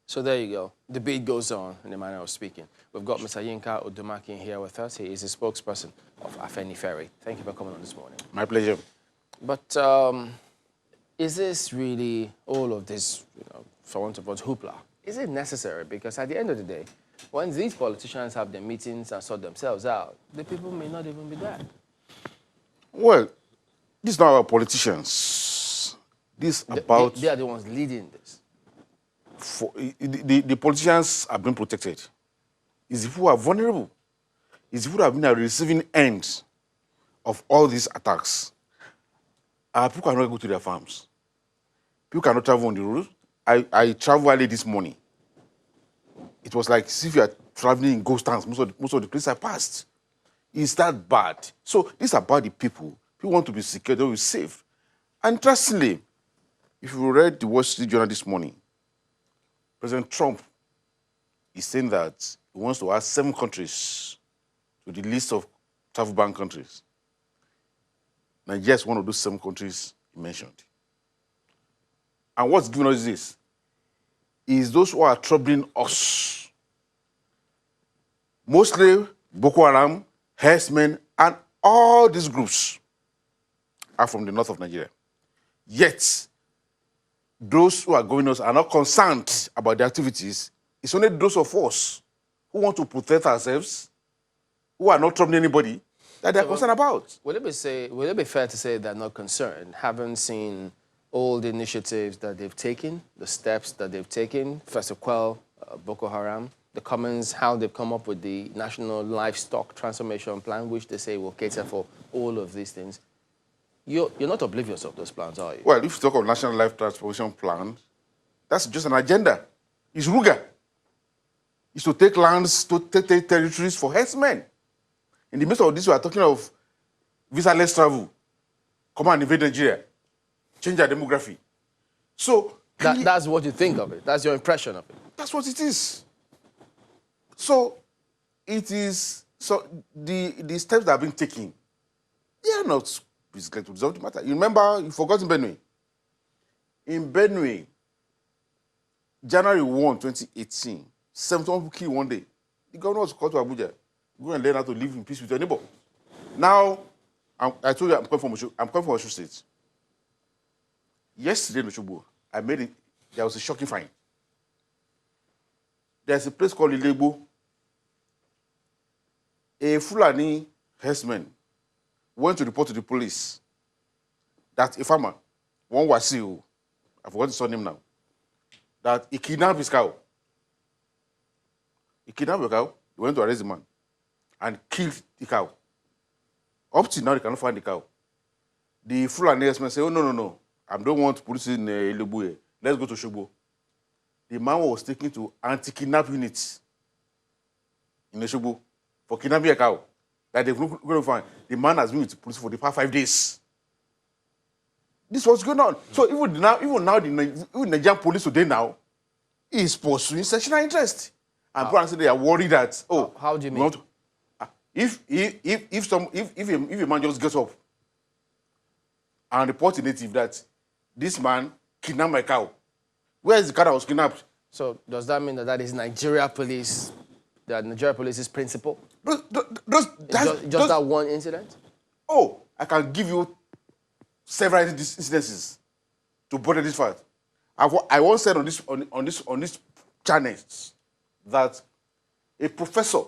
So there you go. The beat goes on in the manner of speaking. We've got Mr. Yinka Odumakin here with us. He is the spokesperson of Afenifere. Thank you for coming on this morning. My pleasure. But is this really all of this, for want of words, hoopla? Is it necessary? Because at the end of the day, when these politicians have their meetings and sort themselves out, the people may not even be there. Well, these are not our politicians. They are the ones leading this. The politicians have been protected. It's the people who are vulnerable. It's the people who have been at the receiving end of all these attacks. People cannot go to their farms. People cannot travel on the road. I traveled early this morning. It was like as if you are traveling in ghost towns. Most of the places I passed. It's that bad. So these are about the people. People want to be secure, they will be safe. And interestingly, if you read the Wall Street Journal this morning, President Trump is saying that he wants to add 7 countries to the list of travel ban countries. Nigeria is one of those 7 countries he mentioned. And what's giving us this is those who are troubling us. Mostly Boko Haram, herdsmen, and all these groups are from the north of Nigeria. Yet, those who are going us are not concerned about the activities. It's only those of us who want to protect ourselves, who are not troubling anybody, that they're concerned about. Will it be fair to say they're not concerned, having seen all the initiatives that they've taken, the steps that they've taken, first to quell Boko Haram, the comments, how they've come up with the National Livestock Transformation Plan, which they say will cater for all of these things? You're not oblivious of those plans, are you? Well, if you talk of National Life Transformation Plan, that's just an agenda. It's Ruga. It's to take lands, to take territories for herdsmen. In the midst of this, we are talking of visa-less travel. Come and invade Nigeria. Change our demography. So that's what you think of it. That's your impression of it. That's what it is. So it is. So the steps that have been taken, they are not basically to resolve the matter. You remember, you forgot in Benue. In Benue, January 1, 2018, 71 people killed one day. The governor was called to Abuja. Go and learn how to live in peace with your neighbor. Now, I told you I'm coming from Osho State. Yesterday in Oshobo, there was a shocking find. There's a place called Ilebo. A Fulani herdsman went to report to the police that a farmer, one Wasiu, I forgot his name now, that he kidnapped his cow. He kidnapped the cow, he went to arrest the man and killed the cow. Up to now, they cannot find the cow. The Fulani herdsman said, oh, no, I don't want police in Ilebo. Let's go to Shobo. The man was taken to anti-kidnap units in Shobo for kidnapping a cow that they're going to find. The man has been with the police for the past 5 days. This was going on. So even now, the Nigerian police today now is pursuing sectional interest. And people say they are worried that, how do you mean? If a man just gets up and reports a native that this man kidnapped my cow, where is the cow that was kidnapped? So does that mean that is Nigeria police's principle? Just that one incident? Oh, I can give you several incidences to bother this fact. I once said on this channel that a professor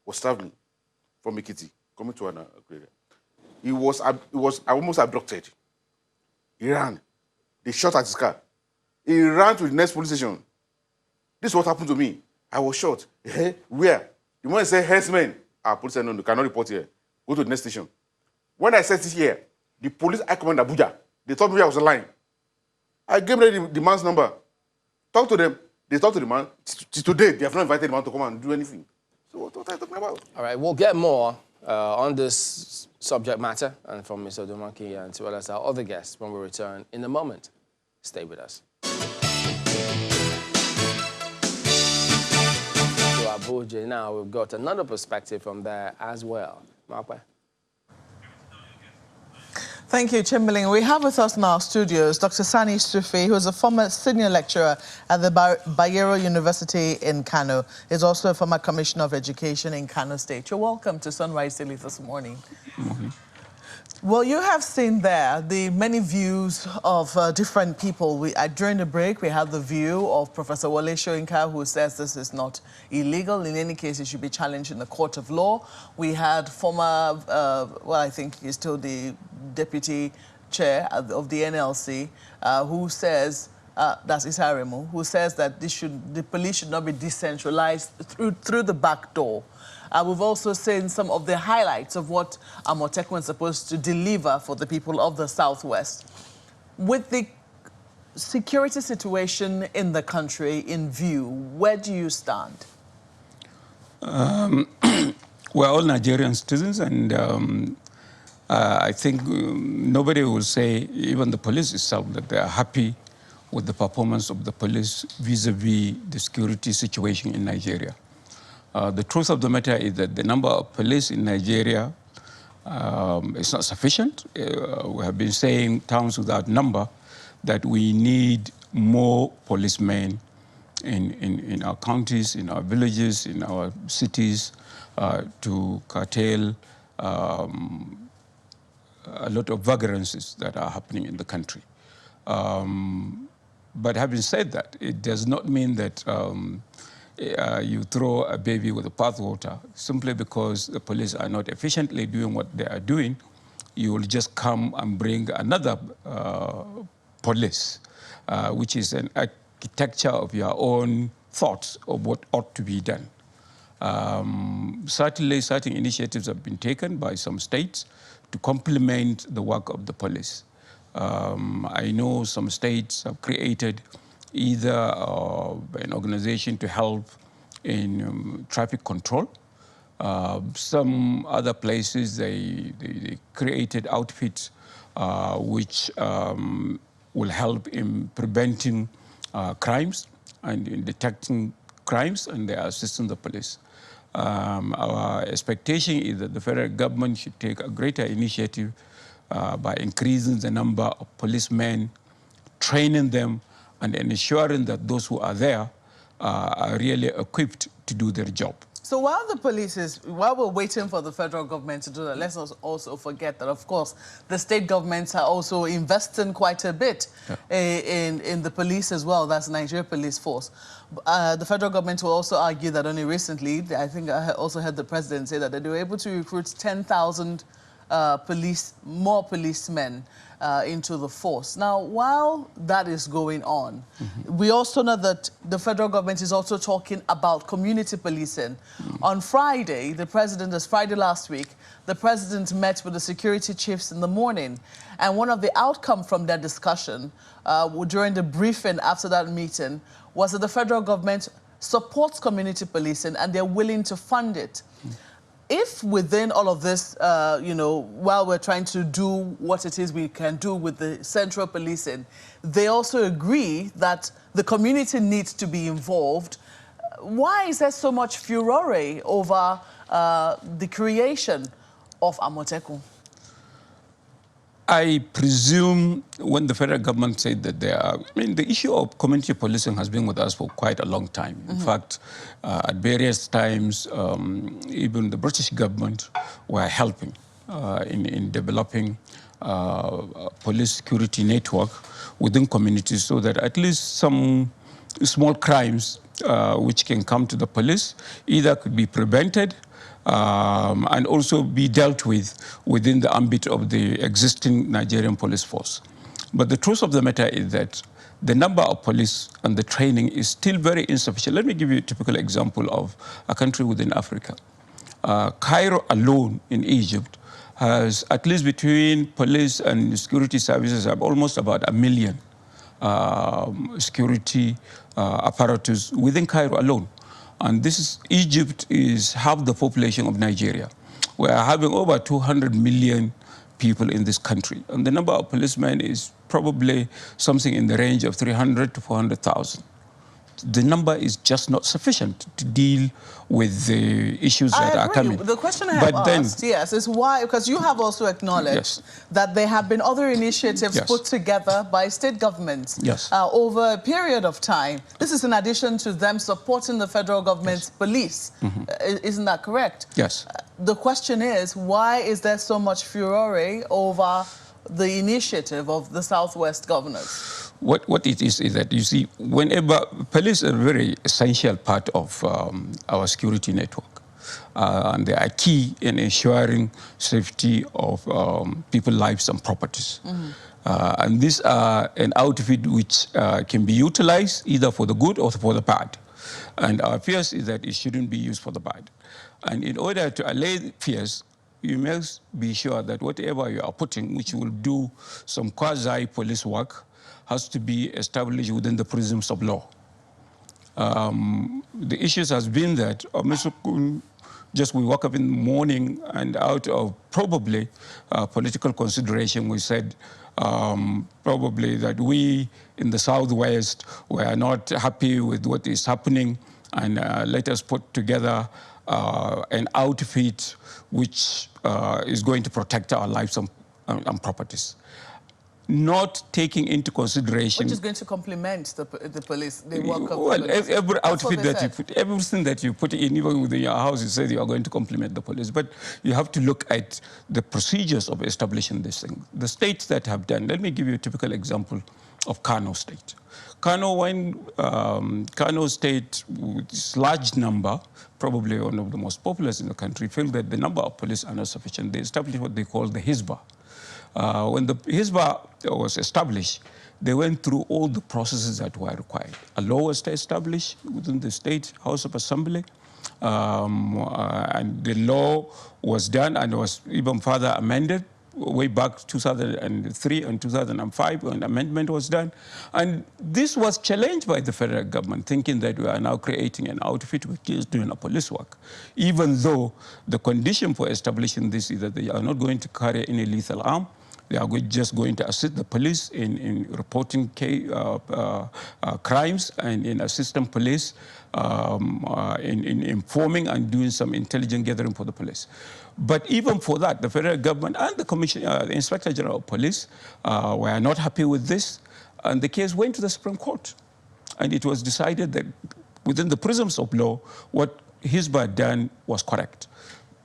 was traveling from Ekiti, coming to an area. He was almost abducted. He ran. They shot at his car. He ran to the next police station. This is what happened to me. I was shot. Where? The moment I said herdsmen, police said, no, you cannot report here. Go to the next station. When I said it here, the police I command Abuja, they told me I was lying. I gave them the man's number. Talk to them. They talked to the man. Today, they have not invited the man to come and do anything. So what are you talking about? All right, we'll get more on this subject matter and from Mr. Odumakin and as well as our other guests when we return in a moment. Stay with us. To Abuja now, we've got another perspective from there as well. Mark? Thank you, Chamberlain. We have with us in our studios Dr. Sani Sufi, who is a former senior lecturer at the Bayero University in Kano. He's also a former commissioner of education in Kano State. You're welcome to Sunrise Daily this morning. Well, you have seen there the many views of different people. During the break, we had the view of Professor Wole Soyinka, who says this is not illegal. In any case, it should be challenged in the court of law. We had former, well, I think he's still the deputy chair of the NLC, who says, that's Isaremu, who says that the police should not be decentralized through the back door. We've also seen some of the highlights of what Amotekun is supposed to deliver for the people of the Southwest. With the security situation in the country in view, where do you stand? We're all Nigerian citizens, and I think nobody will say, even the police itself, that they are happy with the performance of the police vis-a-vis the security situation in Nigeria. The truth of the matter is that the number of police in Nigeria is not sufficient. We have been saying towns without number that we need more policemen in our counties, in our villages, in our cities to curtail a lot of vagrancies that are happening in the country. But having said that, it does not mean that you throw a baby with the bathwater simply because the police are not efficiently doing what they are doing. You will just come and bring another police, which is an architecture of your own thoughts of what ought to be done. Certainly, certain initiatives have been taken by some states to complement the work of the police. I know some states have created either an organization to help in traffic control. Some other places, they created outfits which will help in preventing crimes and in detecting crimes, and they are assisting the police. Our expectation is that the federal government should take a greater initiative by increasing the number of policemen, training them, and ensuring that those who are there are really equipped to do their job. So while we're waiting for the federal government to do that, let's also forget that, of course, the state governments are also investing quite a bit in the police as well. That's Nigeria Police Force. The federal government will also argue that only recently, I think I also heard the president say that they were able to recruit 10,000 more policemen into the force. Now, while that is going on, we also know that the federal government is also talking about community policing. On Friday, Friday last week, the president met with the security chiefs in the morning. And one of the outcomes from their discussion during the briefing after that meeting was that the federal government supports community policing and they're willing to fund it. If within all of this, while we're trying to do what it is we can do with the central policing, they also agree that the community needs to be involved, why is there so much furore over the creation of Amotekun? I presume when the federal government said that the issue of community policing has been with us for quite a long time. In fact, at various times, even the British government were helping in developing police security network within communities so that at least some small crimes which can come to the police either could be prevented and also be dealt with within the ambit of the existing Nigerian police force. But the truth of the matter is that the number of police and the training is still very insufficient. Let me give you a typical example of a country within Africa. Cairo alone in Egypt has, at least between police and security services, have almost about 1 million security apparatus within Cairo alone. And Egypt is half the population of Nigeria. We are having over 200 million people in this country. And the number of policemen is probably something in the range of 300 to 400,000. the number is just not sufficient to deal with the issues that are coming. The question I have asked, yes, is why, because you have also acknowledged that there have been other initiatives put together by state governments over a period of time. This is in addition to them supporting the federal government's police. Isn't that correct? Yes. The question is, why is there so much furore over the initiative of the Southwest governors? What it is that, you see, whenever police are a very essential part of our security network, and they are key in ensuring safety of people's lives and properties. And these are an outfit which can be utilized either for the good or for the bad. And our fears is that it shouldn't be used for the bad. And in order to allay fears, you must be sure that whatever you are putting, which will do some quasi-police work, has to be established within the prisms of law. The issues has been that Amotekun, just we woke up in the morning and out of probably political consideration, we said probably that we in the Southwest were not happy with what is happening, and let us put together an outfit which is going to protect our lives and properties. Not taking into consideration... Which is going to complement the police, the work of well, police. every outfit that you put, everything that you put in, even within your house, you say you are going to complement the police. But you have to look at the procedures of establishing this thing. The states that have done, let me give you a typical example of Kano State. Kano State, with its large number, probably one of the most populous in the country, feel that the number of police are not sufficient. They established what they call the Hisba. When the Hisba was established, they went through all the processes that were required. A law was established within the State House of Assembly, and the law was done and was even further amended way back 2003 and 2005 when amendment was done. And this was challenged by the federal government, thinking that we are now creating an outfit which is doing a police work, even though the condition for establishing this is that they are not going to carry any lethal arm. They are just going to assist the police in reporting crimes and in assisting police in informing and doing some intelligence gathering for the police. But even for that, the federal government and the the Inspector General of Police were not happy with this, and the case went to the Supreme Court. And it was decided that within the prisms of law, what Hisba had done was correct.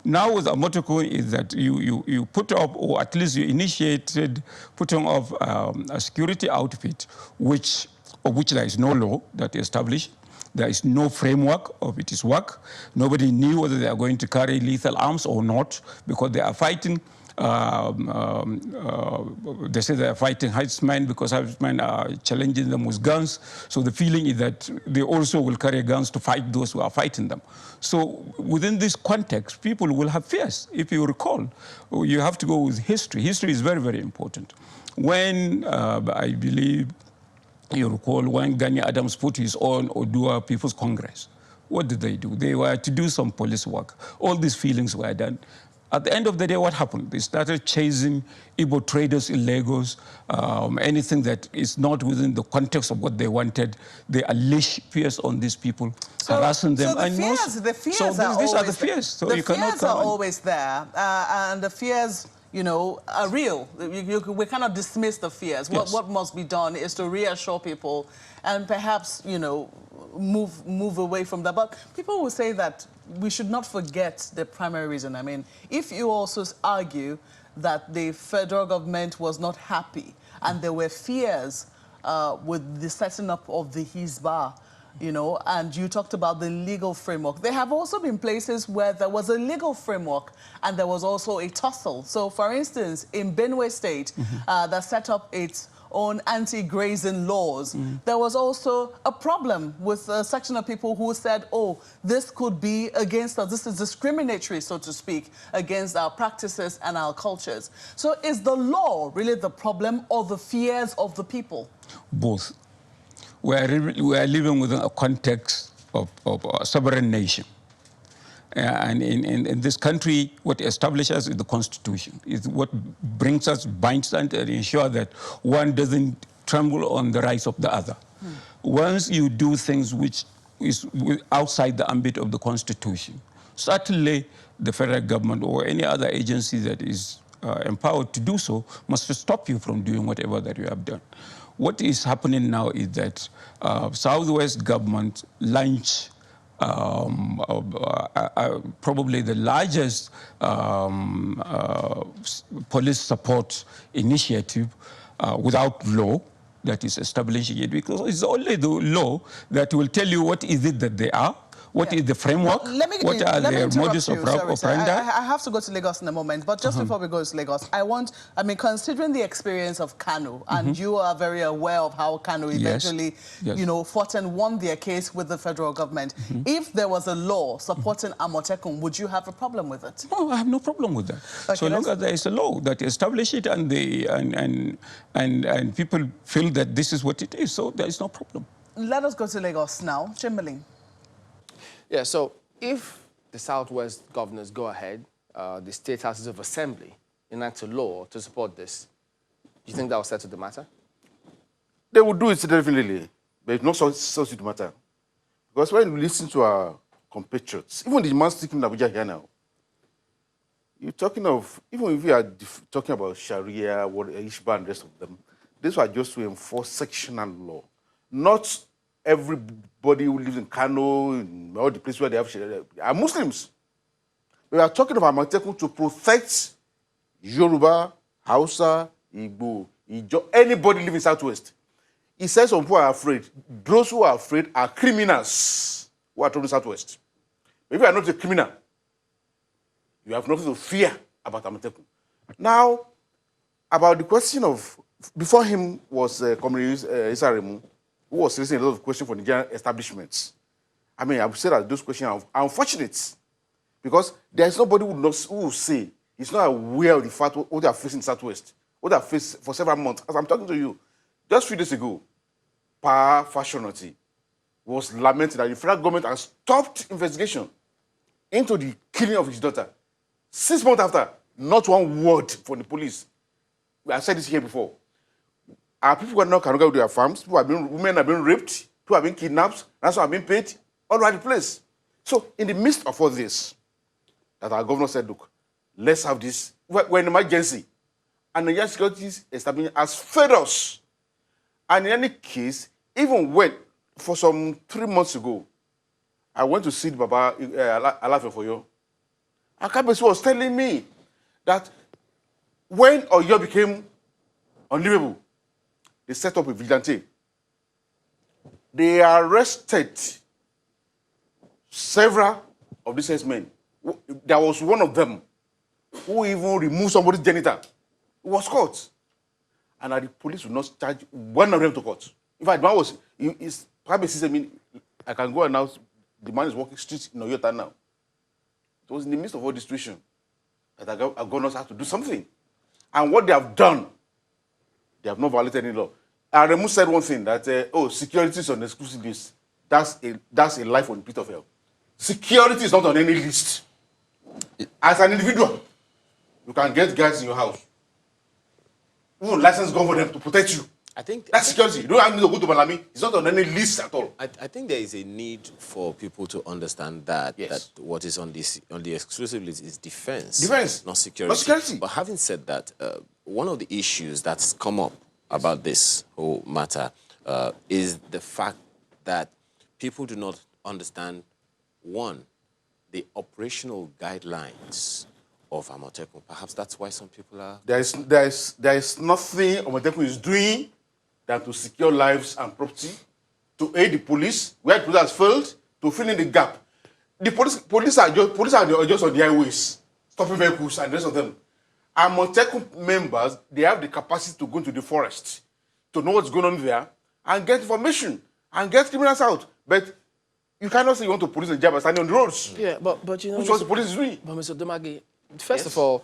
Now with Amotekun is that you put up, or at least you initiated putting up a security outfit of which there is no law that established. There is no framework of its work. Nobody knew whether they are going to carry lethal arms or not, because they are fighting. They say they are fighting herdsmen because herdsmen are challenging them with guns. So the feeling is that they also will carry guns to fight those who are fighting them. So within this context, people will have fears. If you recall, you have to go with history. History is very, very important. When I believe you recall when Gani Adams put his own Odua People's Congress, what did they do? They were to do some police work. All these feelings were done. At the end of the day, what happened? They started chasing Igbo traders in Lagos, anything that is not within the context of what they wanted. They unleash fears on these people, harassing them. So the fears are the fears. So the fears are always there, and the fears, you know, are real. We cannot dismiss the fears. Yes. What must be done is to reassure people and perhaps, you know, move away from that. But people will say that we should not forget the primary reason. I mean, if you also argue that the federal government was not happy and there were fears with the setting up of the Hisba, you know, and you talked about the legal framework. There have also been places where there was a legal framework and there was also a tussle. So, for instance, in Benue State, that set up its own anti-grazing laws, there was also a problem with a section of people who said, oh, this could be against us, this is discriminatory, so to speak, against our practices and our cultures. So is the law really the problem or the fears of the people? Both. We are living within a context of a sovereign nation. And in this country, what establishes us is the Constitution. It's what binds us and ensures that one doesn't tremble on the rights of the other. once you do things which is outside the ambit of the Constitution, certainly the federal government or any other agency that is empowered to do so must stop you from doing whatever that you have done. What is happening now is that Southwest government launched probably the largest police support initiative without law that is establishing it, because it's only the law that will tell you what is it that they are, what is the framework, what are their modus operandi. I have to go to Lagos in a moment, but just before we go to Lagos, considering the experience of Kanu, and you are very aware of how Kanu eventually, you know, fought and won their case with the federal government. If there was a law supporting Amotekun, would you have a problem with it? No, I have no problem with that. Okay, so long as there is a law that establishes it and people feel that this is what it is, so there is no problem. Let us go to Lagos now. Chamberlain. Yeah, so if the Southwest governors go ahead, the state houses of assembly enact a law to support this, do you think that will settle the matter? They will do it definitely, but it's not settle the matter. Because when you listen to our compatriots, even the man speaking in Abuja here now, you're talking of, even if we are talking about Sharia, Ishba and the rest of them, these are just to enforce sectional law. Not everybody who lives in Kano, in all the places where they have Sharia, are Muslims. We are talking about Amotekun to protect Yoruba, Hausa, Igbo, Ijo, anybody living in Southwest. He says some people are afraid. Those who are afraid are criminals who are traveling Southwest. If you are not a criminal, you have nothing to fear about Amotekun. Now, about the question of, before him was Communist Isaremu, who was raising a lot of questions for Nigerian establishments. I mean, I would say that those questions are unfortunate, because there is nobody who will say he's not aware of the fact what they are facing in Southwest, what they have faced for several months. As I'm talking to you, just 3 days ago, Pa Fashionati was lamenting that the federal government has stopped investigation into the killing of his daughter. 6 months after, not one word from the police. I said this here before. Our people cannot go to their farms. Women have been raped. People have been kidnapped. Ransom have been paid all over the place. So, in the midst of all this, that our governor said, look, let's have this. We're in an emergency. And the WestSecurity establishment has failed us. And in any case, even when, for some 3 months ago, I went to see Baba Alafe Foyo. Akabesi was telling me that when Oyo became unlivable, they set up a vigilante. They arrested several of these men. There was one of them who even removed somebody's genital. He was caught. And the police would not charge one of them to court. In fact, the man was, his private system, I can go and now, the man is walking streets in Oyota now. It was in the midst of all this situation that our governors had to do something. And what they have done, they have not violated any law. And Remu said one thing, that, security is on exclusive list. That's a life on the pit of hell. Security is not on any list. As an individual, you can get guys in your house. Even license gun for them to protect you. That's security. You don't have to go to Malami. It's not on any list at all. I think there is a need for people to understand that, that what is on the exclusive list is defense, not security. Not security. But having said that, one of the issues that's come up about this whole matter is the fact that people do not understand, one, the operational guidelines of Amotekun. Perhaps that's why some people are... There is nothing Amotekun is doing than to secure lives and property, to aid the police, where the police has failed, to fill in the gap. The police are just on the highways, stopping vehicles and the rest of them. Amotekun members, they have the capacity to go into the forest, to know what's going on there, and get information, and get criminals out. But you cannot say you want to police the job by standing on the roads. Yeah, but you know... Which was the police is doing. But Mr. Domagi, first of all,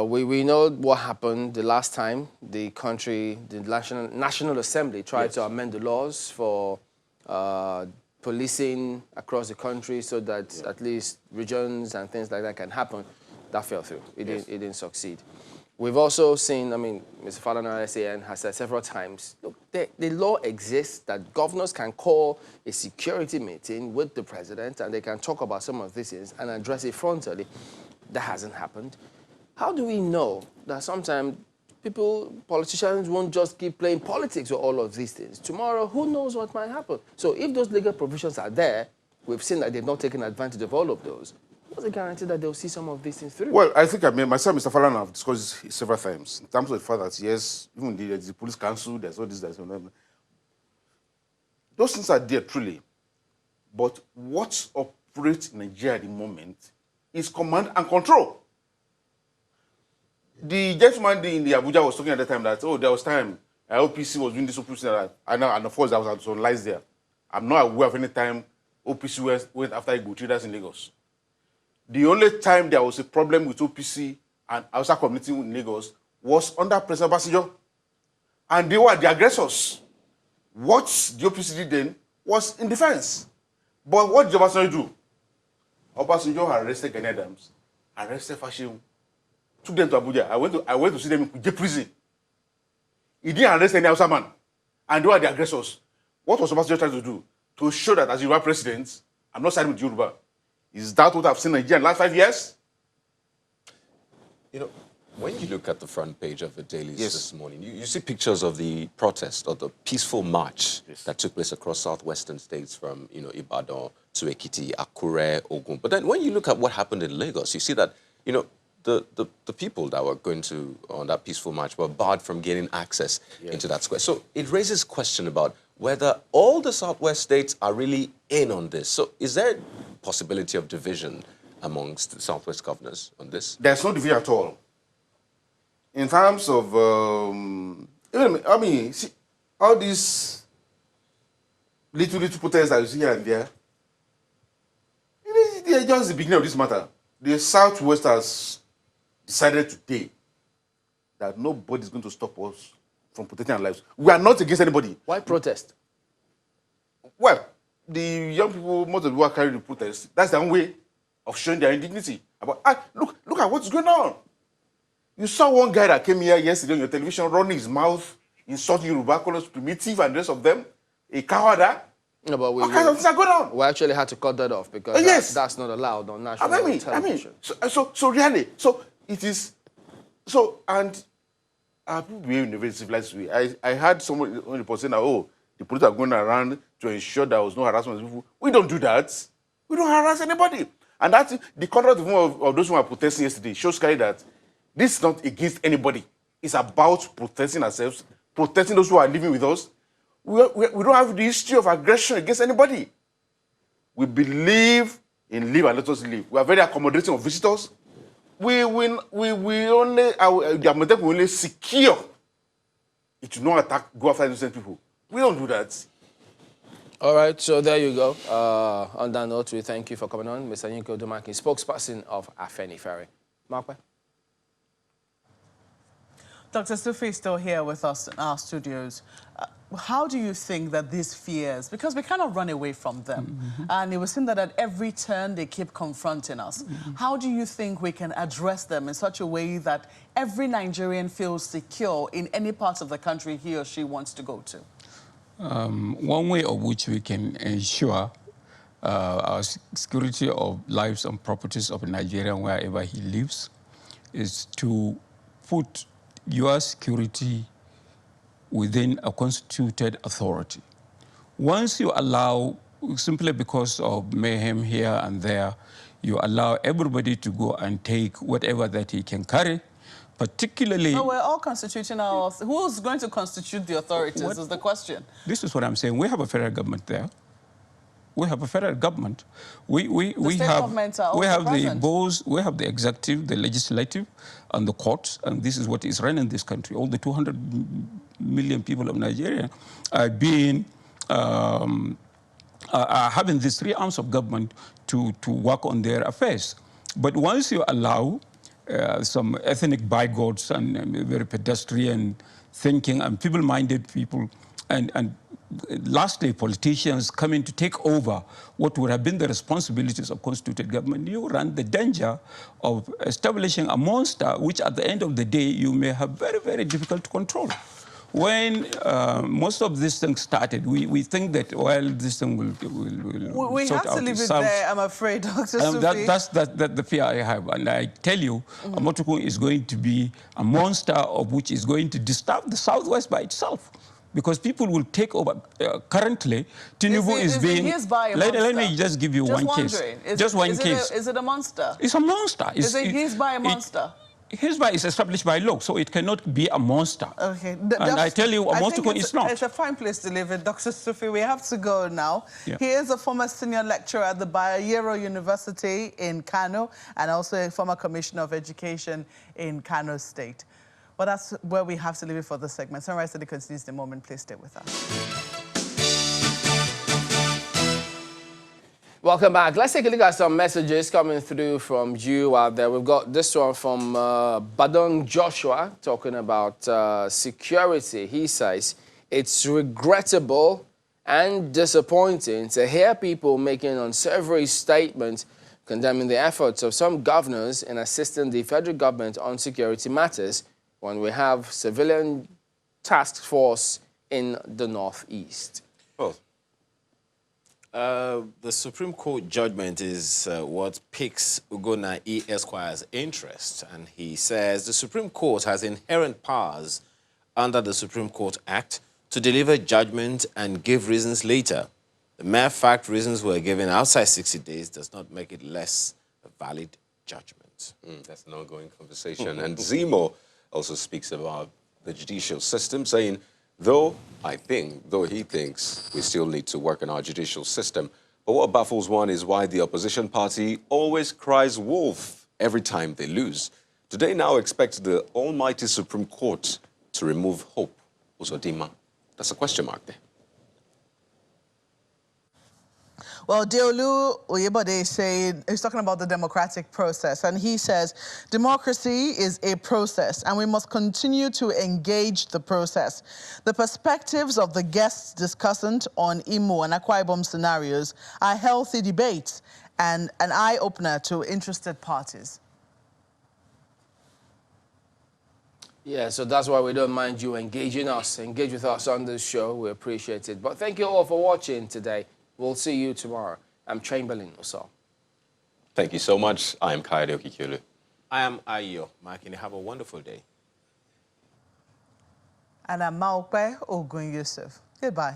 we know what happened the last time the country, the National Assembly tried to amend the laws for policing across the country so that at least regions and things like that can happen. That fell through. It didn't succeed. We've also seen, I mean, Mr. Falana SAN has said several times, look, the law exists that governors can call a security meeting with the president and they can talk about some of these things and address it frontally. That hasn't happened. How do we know that sometimes politicians won't just keep playing politics with all of these things? Tomorrow, who knows what might happen? So if those legal provisions are there, we've seen that they've not taken advantage of all of those. What's the guarantee that they'll see some of these things through? Well, I think myself, Mr. Falana, have discussed it several times in terms of the fact that, yes, even the police council, there's all this, there's all that. Those things are there, truly. But what operates in Nigeria at the moment is command and control. The gentleman in the Abuja was talking at the time that, oh, there was time OPC was doing this, OPC that. And of course, there was some lies there. I'm not aware of any time OPC went after Igbo traders in Lagos. The only time there was a problem with OPC and Hausa community in Lagos was under President Obasanjo. And they were the aggressors. What the OPC did then was in defense. But what did Obasanjo do? Obasanjo arrested Gani Adams, arrested Fashion, took them to Abuja. I went to see them in Kuje prison. He didn't arrest any Hausa man. And they were the aggressors. What was Obasanjo trying to do? To show that as Yoruba president, I'm not siding with Yoruba. Is that what I've seen in Nigeria in the last 5 years? You know, when you look at the front page of the dailies this morning, you see pictures of the protest, or the peaceful march that took place across southwestern states from, Ibadan to Ekiti, Akure, Ogun. But then when you look at what happened in Lagos, you see that, the people that were going on that peaceful march were barred from gaining access into that square. So it raises question about whether all the southwest states are really in on this. So is there a possibility of division amongst the southwest governors on this? There's no division at all. In terms of, see, all these little protests that you see here and there, they're just the beginning of this matter. The Southwest has decided today that nobody's going to stop us from protecting our lives. We are not against anybody. Why protest? Well, the young people, most of the people are carrying the protest. That's their own way of showing their indignity. Look at what's going on. You saw one guy that came here yesterday on your television running his mouth, insulting Yoruba, calling us primitive and the rest of them, a coward. No, but what kind of things are going on? We actually had to cut that off because that's not allowed on national television. So really, it is, and people behave in a very civilized way. I heard someone on the report saying that, the police are going around to ensure there was no harassment of people. We don't do that. We don't harass anybody. And that's the conduct of those who are protesting yesterday shows clearly that this is not against anybody. It's about protecting ourselves, protecting those who are living with us. We don't have the history of aggression against anybody. We believe in live and let us live. We are very accommodating of visitors. The Amotekun will only secure. It will not go after innocent people. We don't do that. All right, so there you go. On that note, we thank you for coming on, Mr. Yinko Dumaki, spokesperson of Afenifere. Mark? Dr. Sufi is still here with us in our studios. How do you think that these fears, because we cannot run away from them, and it was seen that at every turn they keep confronting us. How do you think we can address them in such a way that every Nigerian feels secure in any part of the country he or she wants to go to? One way of which we can ensure our security of lives and properties of a Nigerian wherever he lives is to put your security within a constituted authority. Once you allow, simply because of mayhem here and there, you allow everybody to go and take whatever that he can carry, particularly... No, we're all constituting our... Who's going to constitute the authorities is the question. This is what I'm saying. We have a federal government there. We have a federal government. We have the executive, the legislative, and the courts, and this is what is running this country. All the 200 million people of Nigeria are having these three arms of government to work on their affairs. But once you allow some ethnic bigots and very pedestrian thinking and feeble-minded people and lastly, politicians coming to take over what would have been the responsibilities of constituted government, you run the danger of establishing a monster which at the end of the day you may have very, very difficult to control. When most of these things started, we think that, well, this thing will we sort have to out leave it itself. there, I'm afraid, Dr. Sufi. That's the fear I have. And I tell you, Amotekun is going to be a monster of which is going to disturb the Southwest by itself. Because people will take over. Currently, Tinubu is being... Let me just give you one case. Just one case. Is it a monster? It's a monster. Is it his by a monster? His by is established by law, so it cannot be a monster. Okay. And I tell you, Amotekun is not. It's a fine place to live in. Dr. Sufi, we have to go now. Yeah. He is a former senior lecturer at the Bayero University in Kano and also a former commissioner of education in Kano State. But that's where we have to leave it for this segment. Sunrise Study continues in a moment. Please stay with us. Welcome back. Let's take a look at some messages coming through from you out there. We've got this one from Badong Joshua talking about security. He says, it's regrettable and disappointing to hear people making unsavory statements condemning the efforts of some governors in assisting the federal government on security matters when we have civilian task force in the Northeast. Well, the Supreme Court judgment is what piques Ugonna E. Esquire's interest. And he says the Supreme Court has inherent powers under the Supreme Court Act to deliver judgment and give reasons later. The mere fact reasons were given outside 60 days does not make it less a valid judgment. That's an ongoing conversation. And Zemo also speaks about the judicial system, saying, though he thinks we still need to work on our judicial system, but what baffles one is why the opposition party always cries wolf every time they lose. Do they now expect the almighty Supreme Court to remove hope? Uzodima, that's a question mark there. Well, Deolu Oyebode said, he's talking about the democratic process, and he says, democracy is a process, and we must continue to engage the process. The perspectives of the guests discussant on Imo and Akwa Ibom scenarios are healthy debates and an eye-opener to interested parties. Yeah, so that's why we don't mind you engaging us. Engage with us on this show. We appreciate it. But thank you all for watching today. We'll see you tomorrow. I'm Chamberlain Oso. Thank you so much. I am Kayode Okikiolu. I am Ayo Makini. Have a wonderful day. And I'm Maokwe Ogun Yusuf. Goodbye.